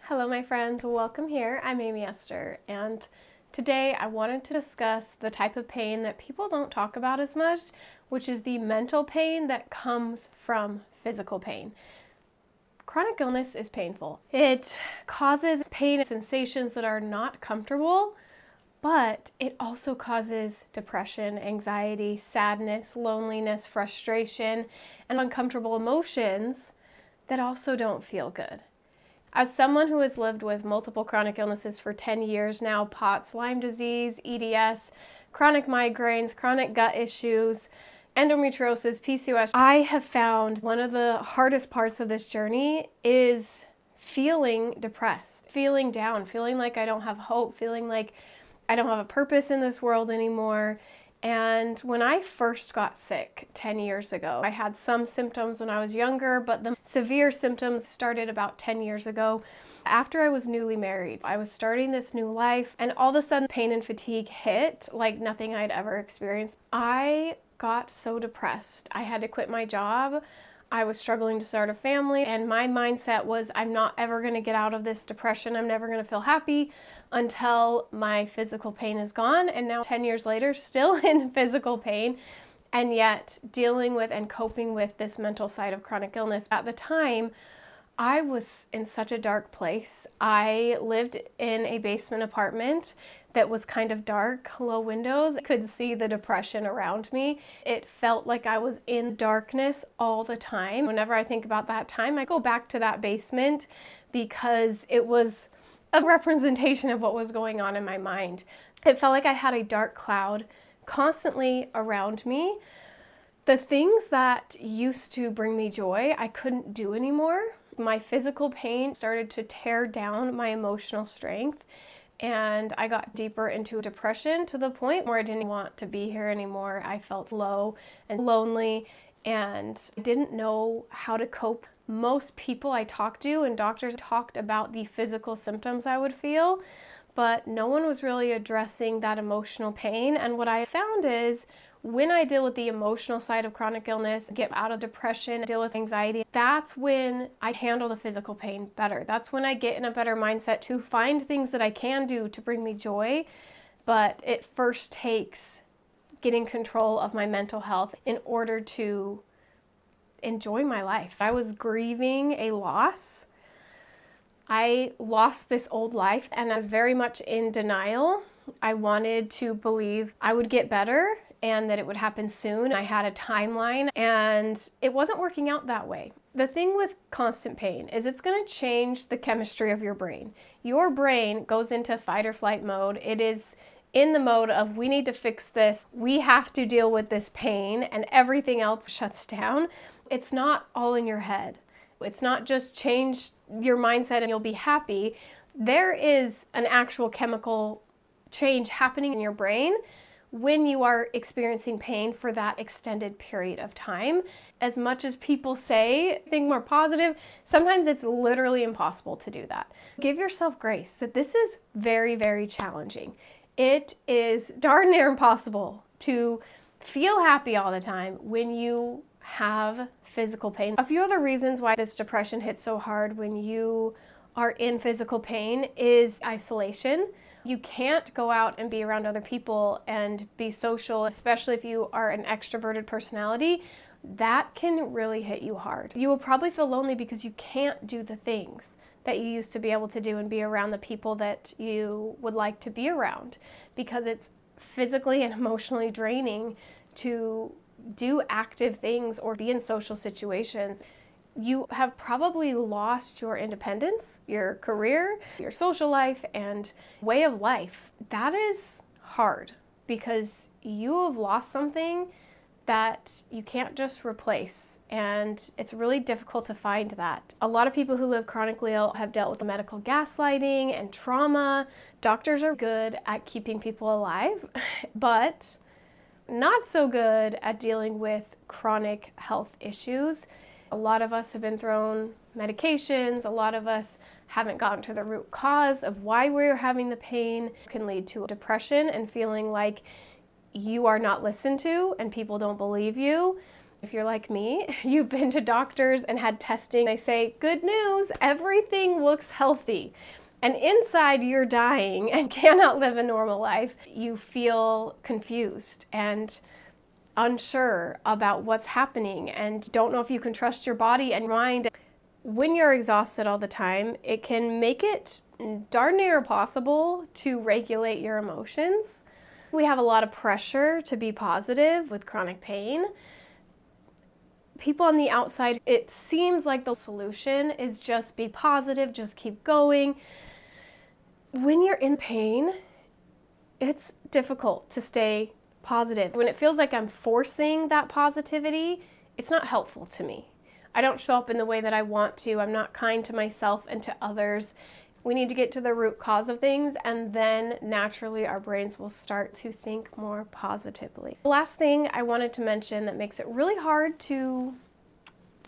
Hello my friends, welcome here. I'm Aimee Esther, and today I wanted to discuss the type of pain that people don't talk about as much, which is the mental pain that comes from physical pain. Chronic illness is painful. It causes pain and sensations that are not comfortable, but it also causes depression, anxiety, sadness, loneliness, frustration, and uncomfortable emotions that also don't feel good. As someone who has lived with multiple chronic illnesses for 10 years now, POTS, Lyme disease, EDS, chronic migraines, chronic gut issues, endometriosis, PCOS, I have found one of the hardest parts of this journey is feeling depressed, feeling down, feeling like I don't have hope, feeling like I don't have a purpose in this world anymore. And when I first got sick 10 years ago, I had some symptoms when I was younger, but the severe symptoms started about 10 years ago. After I was newly married, I was starting this new life, and all of a sudden pain and fatigue hit like nothing I'd ever experienced. I got so depressed. I had to quit my job. I was struggling to start a family, and my mindset was, I'm not ever going to get out of this depression. I'm never going to feel happy until my physical pain is gone. And now 10 years later, still in physical pain, and yet dealing with and coping with this mental side of chronic illness. At the time, I was in such a dark place. I lived in a basement apartment that was kind of dark, low windows. I could see the depression around me. It felt like I was in darkness all the time. Whenever I think about that time, I go back to that basement because it was a representation of what was going on in my mind. It felt like I had a dark cloud constantly around me. The things that used to bring me joy, I couldn't do anymore. My physical pain started to tear down my emotional strength, and I got deeper into depression to the point where I didn't want to be here anymore. I felt low and lonely, and I didn't know how to cope. Most people I talked to and doctors talked about the physical symptoms I would feel, but no one was really addressing that emotional pain. And what I found is when I deal with the emotional side of chronic illness, get out of depression, deal with anxiety, that's when I handle the physical pain better. That's when I get in a better mindset to find things that I can do to bring me joy. But it first takes getting control of my mental health in order to enjoy my life. I was grieving a loss. I lost this old life, and I was very much in denial. I wanted to believe I would get better and that it would happen soon. I had a timeline, and it wasn't working out that way. The thing with constant pain is it's going to change the chemistry of your brain. Your brain goes into fight or flight mode. It is in the mode of, we need to fix this. We have to deal with this pain, and everything else shuts down. It's not all in your head. It's not just change your mindset and you'll be happy. There is an actual chemical change happening in your brain when you are experiencing pain for that extended period of time. As much as people say, think more positive, sometimes it's literally impossible to do that. Give yourself grace that this is very, very challenging. It is darn near impossible to feel happy all the time when you have physical pain. A few other reasons why this depression hits so hard when you are in physical pain is isolation. You can't go out and be around other people and be social, especially if you are an extroverted personality. That can really hit you hard. You will probably feel lonely because you can't do the things that you used to be able to do and be around the people that you would like to be around, because it's physically and emotionally draining to do active things or be in social situations. You have probably lost your independence, your career, your social life, and way of life. That is hard because you have lost something that you can't just replace, and it's really difficult to find that. A lot of people who live chronically ill have dealt with medical gaslighting and trauma. Doctors are good at keeping people alive, but not so good at dealing with chronic health issues. A lot of us have been thrown medications. A lot of us haven't gotten to the root cause of why we're having the pain. It can lead to depression and feeling like you are not listened to and people don't believe you. If you're like me, you've been to doctors and had testing. They say, good news, everything looks healthy. And inside you're dying and cannot live a normal life. You feel confused and unsure about what's happening and don't know if you can trust your body and mind. When you're exhausted all the time, it can make it darn near impossible to regulate your emotions. We have a lot of pressure to be positive with chronic pain. People on the outside, it seems like the solution is just be positive, just keep going. When you're in pain, it's difficult to stay positive. When it feels like I'm forcing that positivity, it's not helpful to me. I don't show up in the way that I want to. I'm not kind to myself and to others. We need to get to the root cause of things, and then naturally our brains will start to think more positively. The last thing I wanted to mention that makes it really hard to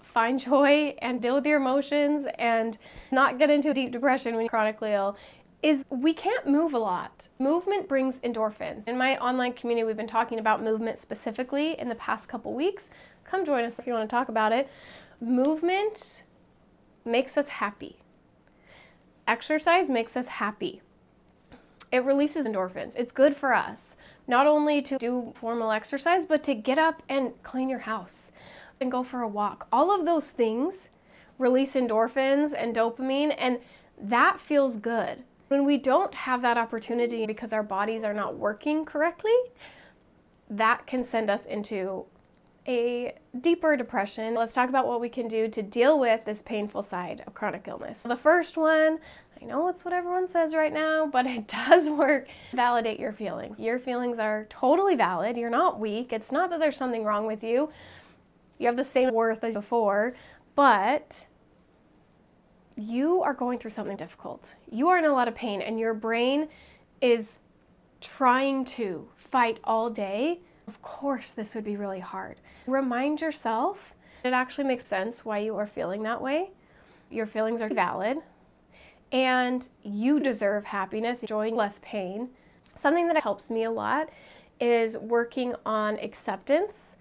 find joy and deal with your emotions and not get into deep depression when you're chronically ill is we can't move a lot. Movement brings endorphins. In my online community, we've been talking about movement specifically in the past couple weeks. Come join us if you want to talk about it. Movement makes us happy. Exercise makes us happy. It releases endorphins. It's good for us, not only to do formal exercise, but to get up and clean your house and go for a walk. All of those things release endorphins and dopamine, and that feels good. When we don't have that opportunity because our bodies are not working correctly, that can send us into a deeper depression. Let's talk about what we can do to deal with this painful side of chronic illness. The first one, I know it's what everyone says right now, but it does work. Validate your feelings. Your feelings are totally valid. You're not weak. It's not that there's something wrong with you. You have the same worth as before, but you are going through something difficult. You are in a lot of pain, and your brain is trying to fight all day. Of course, this would be really hard. Remind yourself it actually makes sense why you are feeling that way. Your feelings are valid, and you deserve happiness, joy, less pain. Something that helps me a lot is working on acceptance.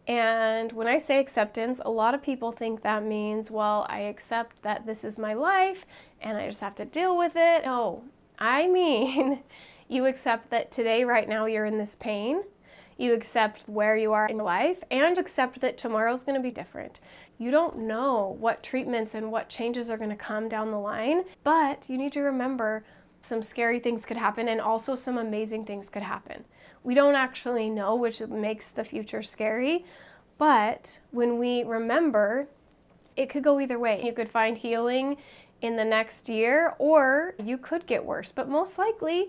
And when I say acceptance, a lot of people think that means, well, I accept that this is my life and I just have to deal with it. No, I mean, you accept that today, right now, you're in this pain. You accept where you are in life and accept that tomorrow's going to be different. You don't know what treatments and what changes are going to come down the line, but you need to remember some scary things could happen and also some amazing things could happen. We don't actually know, which makes the future scary, but when we remember, it could go either way. You could find healing in the next year, or you could get worse, but most likely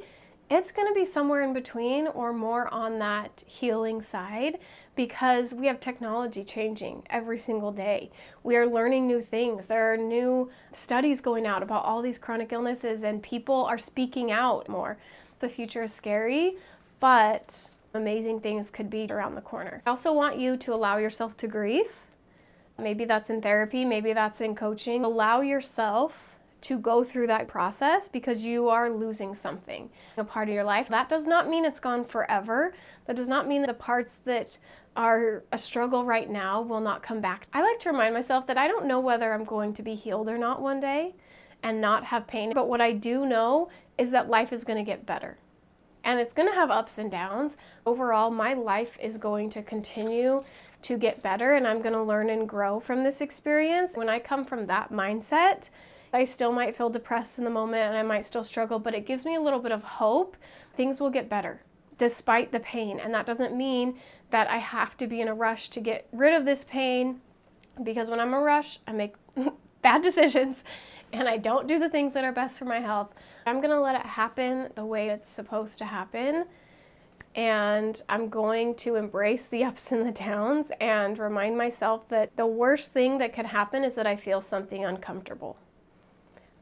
it's going to be somewhere in between or more on that healing side, because we have technology changing every single day. We are learning new things. There are new studies going out about all these chronic illnesses, and people are speaking out more. The future is scary, but amazing things could be around the corner. I also want you to allow yourself to grieve. Maybe that's in therapy, maybe that's in coaching. Allow yourself to go through that process because you are losing something, a part of your life. That does not mean it's gone forever. That does not mean that the parts that are a struggle right now will not come back. I like to remind myself that I don't know whether I'm going to be healed or not one day and not have pain, but what I do know is that life is going to get better. And it's going to have ups and downs. Overall, my life is going to continue to get better, and I'm going to learn and grow from this experience. When I come from that mindset, I still might feel depressed in the moment and I might still struggle, but it gives me a little bit of hope. Things will get better despite the pain. And that doesn't mean that I have to be in a rush to get rid of this pain, because when I'm in a rush, I make bad decisions and I don't do the things that are best for my health. I'm going to let it happen the way it's supposed to happen. And I'm going to embrace the ups and the downs and remind myself that the worst thing that could happen is that I feel something uncomfortable.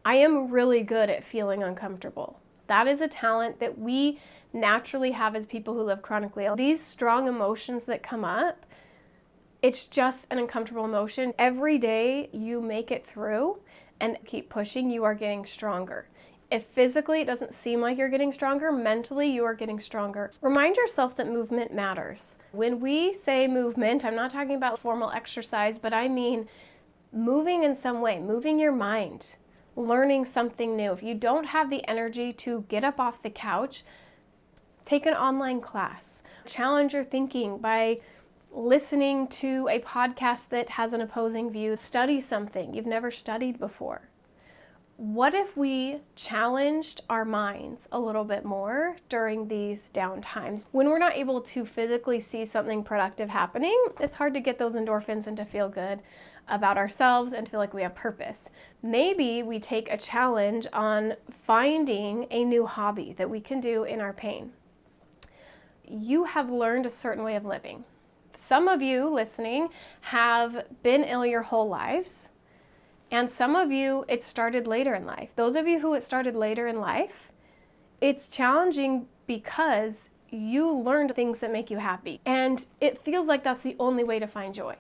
I am really good at feeling uncomfortable. That is a talent that we naturally have as people who live chronically ill. These strong emotions that come up, it's just an uncomfortable emotion. Every day you make it through and keep pushing, you are getting stronger. If physically it doesn't seem like you're getting stronger, mentally you are getting stronger. Remind yourself that movement matters. When we say movement, I'm not talking about formal exercise, but I mean moving in some way, moving your mind, learning something new. If you don't have the energy to get up off the couch, take an online class. Challenge your thinking by listening to a podcast that has an opposing view. Study something you've never studied before. What if we challenged our minds a little bit more during these down times? When we're not able to physically see something productive happening, it's hard to get those endorphins and to feel good about ourselves and feel like we have purpose. Maybe we take a challenge on finding a new hobby that we can do in our pain. You have learned a certain way of living. Some of you listening have been ill your whole lives. And some of you, it started later in life. Those of you who it started later in life, it's challenging because you learned things that make you happy. And it feels like that's the only way to find joy.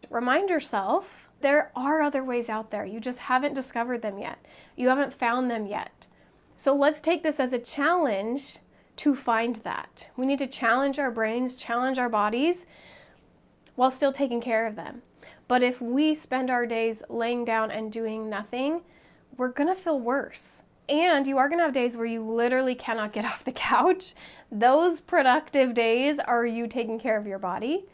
Remind yourself, there are other ways out there. You just haven't discovered them yet. You haven't found them yet. So let's take this as a challenge to find that. We need to challenge our brains, challenge our bodies, while still taking care of them. But if we spend our days laying down and doing nothing, we're gonna feel worse. And you are gonna have days where you literally cannot get off the couch. Those productive days are you taking care of your body.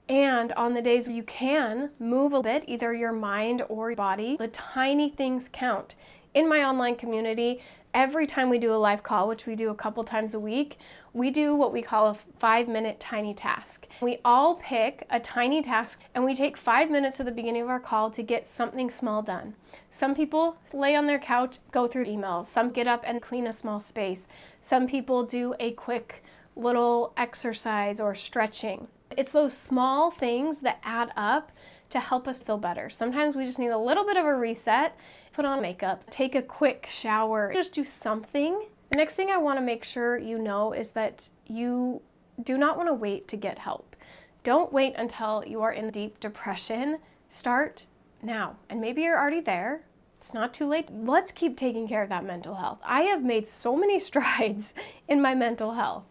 And on the days where you can move a bit, either your mind or your body, the tiny things count. In my online community, every time we do a live call, which we do a couple times a week, we do what we call a 5-minute tiny task. We all pick a tiny task and we take 5 minutes at the beginning of our call to get something small done. Some people lay on their couch, go through emails. Some get up and clean a small space. Some people do a quick little exercise or stretching. It's those small things that add up to help us feel better. Sometimes we just need a little bit of a reset, put on makeup, take a quick shower, just do something. The next thing I want to make sure you know is that you do not want to wait to get help. Don't wait until you are in deep depression. Start now. And maybe you're already there. It's not too late. Let's keep taking care of that mental health. I have made so many strides in my mental health.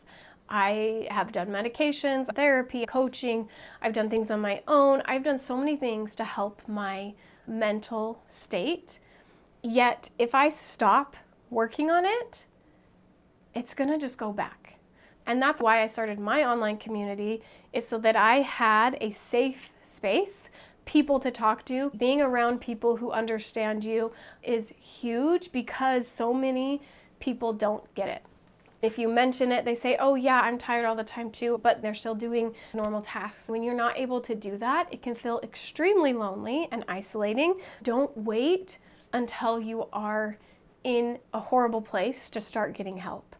I have done medications, therapy, coaching. I've done things on my own. I've done so many things to help my mental state. Yet if I stop working on it, it's gonna just go back. And that's why I started my online community, is so that I had a safe space, people to talk to. Being around people who understand you is huge because so many people don't get it. If you mention it, they say, oh yeah, I'm tired all the time too, but they're still doing normal tasks. When you're not able to do that, it can feel extremely lonely and isolating. Don't wait until you are in a horrible place to start getting help.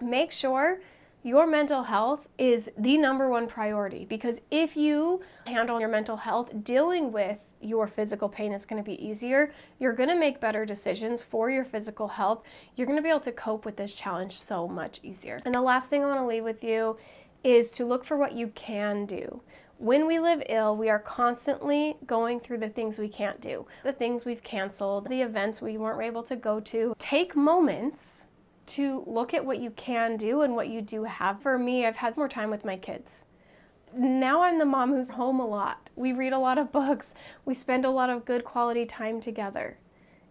Make sure your mental health is the number one priority, because if you handle your mental health, dealing with your physical pain is going to be easier. You're going to make better decisions for your physical health. You're going to be able to cope with this challenge so much easier. And the last thing I want to leave with you is to look for what you can do. When we live ill, we are constantly going through the things we can't do, the things we've canceled, the events we weren't able to go to. Take moments to look at what you can do and what you do have. For me, I've had more time with my kids. Now I'm the mom who's home a lot. We read a lot of books. We spend a lot of good quality time together.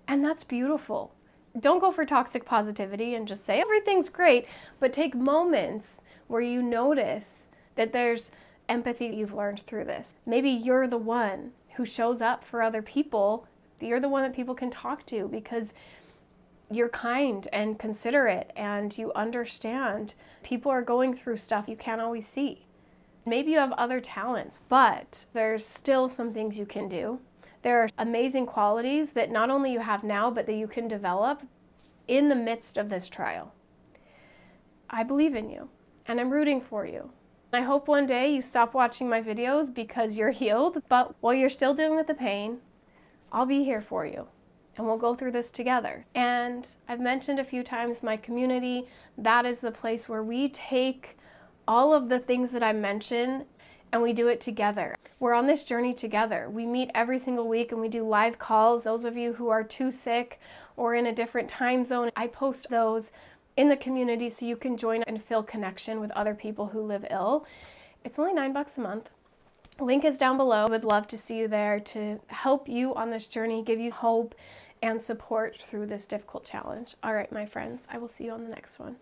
And that's beautiful. Don't go for toxic positivity and just say everything's great, but take moments where you notice that there's empathy you've learned through this. Maybe you're the one who shows up for other people. You're the one that people can talk to because you're kind and considerate and you understand people are going through stuff you can't always see. Maybe you have other talents, but there's still some things you can do. There are amazing qualities that not only you have now, but that you can develop in the midst of this trial. I believe in you, and I'm rooting for you. I hope one day you stop watching my videos because you're healed, but while you're still dealing with the pain, I'll be here for you, and we'll go through this together. And I've mentioned a few times my community. That is the place where we take all of the things that I mentioned and we do it together. We're on this journey together. We meet every single week and we do live calls. Those of you who are too sick or in a different time zone, I post those in the community so you can join and feel connection with other people who live ill. It's only $9 a month. Link is down below. Would love to see you there to help you on this journey, give you hope and support through this difficult challenge. All right, my friends, I will see you on the next one.